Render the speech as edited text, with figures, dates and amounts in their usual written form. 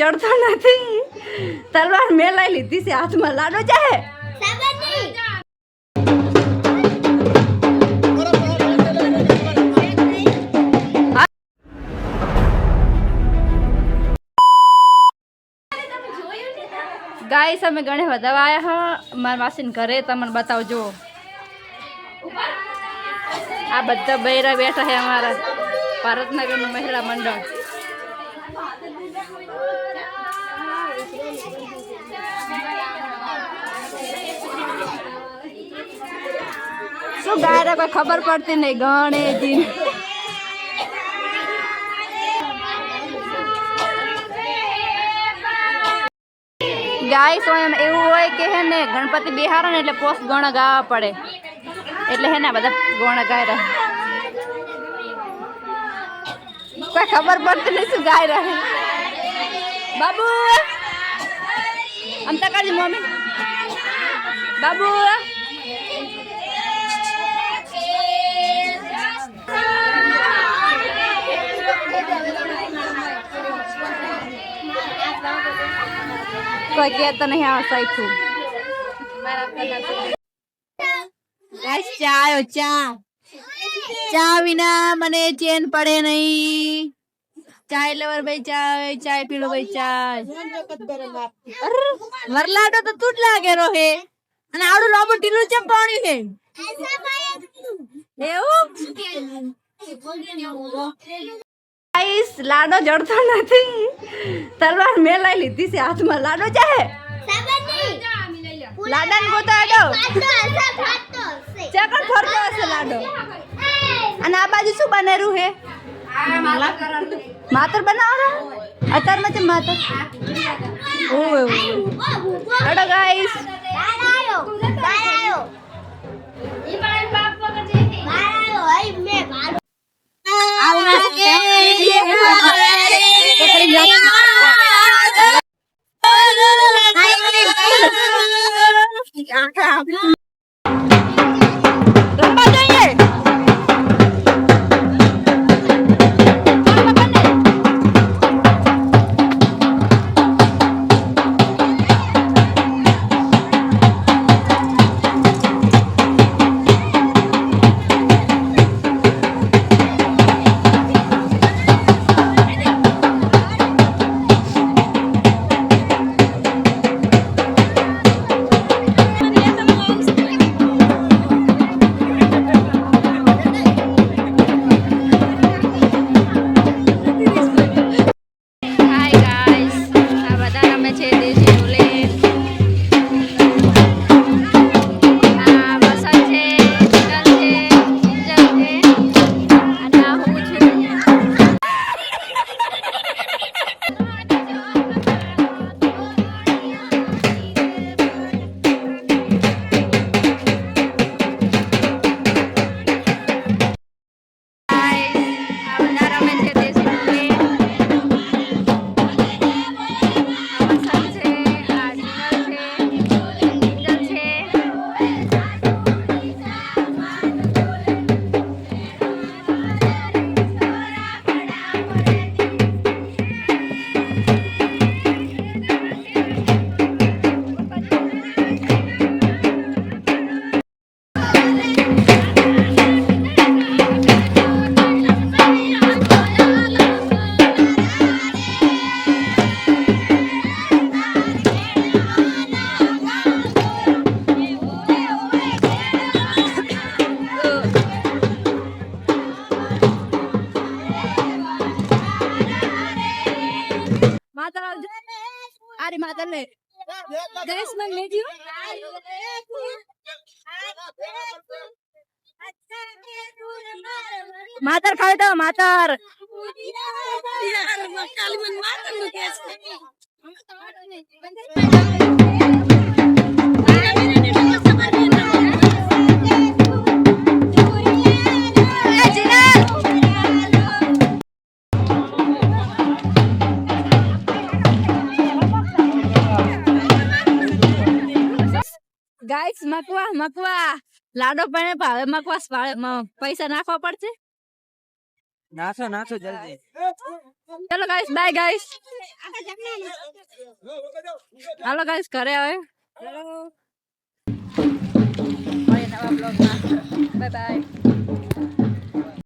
જડતો નથી. તલવાર મેલાઈ લીધી છે હાથમાં. લાડો ચાહે ગાઈસ અમે ઘણી બધા આયા હા મારા માસીને ઘરે. તમને બતાવજો આ બધા બૈરા બેઠા છે અમારા ભારતનગરનું મહિલા મંડળ. શું ગાયરા કોઈ ખબર પડતી નહીં. ગણેજી ગાઈસ એમ એવું હોય કે હે ને ગણપતિ બિહારો ને એટલે પોસ્ટ ગણ ગાવા પડે એટલે હે ને બધા ગણ ગાય કોઈ ખબર પડતી નહીં શું ગાય રહે. બાબુ આમ તકાજી મમ્મી બાબુ કોઈ કહેતો નહીં. આ સાઈઠું ચા આવ્યો. ચા વિના મને ચેન પડે નહીં. ચાય લેવર ભાઈ ચાય પીડો ભાઈ ચાય. વરલાડો તો તું જ લાગે રોહે અને આવડું લાંબુ ટીલું ચમ પાણી છે એવું. ગાઈસ લાડો જડતો નથી. તલવાર મેલાઈ લીધી છે હાથમાં. લાડો ચાહે લાડાને ગોતાડો ચકન ફરતો હશે લાડો. અને આ બાજુ શું બનેરું હે? માતર બનાવો અત્યારમાં છે માતર. ઓવે અડો ગાઈસ अरे माता ने गैस में ले दियो मातर खाओ मातर गाइस मकवा मकवा लाडो पड़े भावे मकवास पैसा नाखवा पड़छे नाखो नाखो जल्दी चलो गाइस बाय गाइस હાલો ગાઈસ ઘરે આવે નવા બ્લોગમાં બાય બાય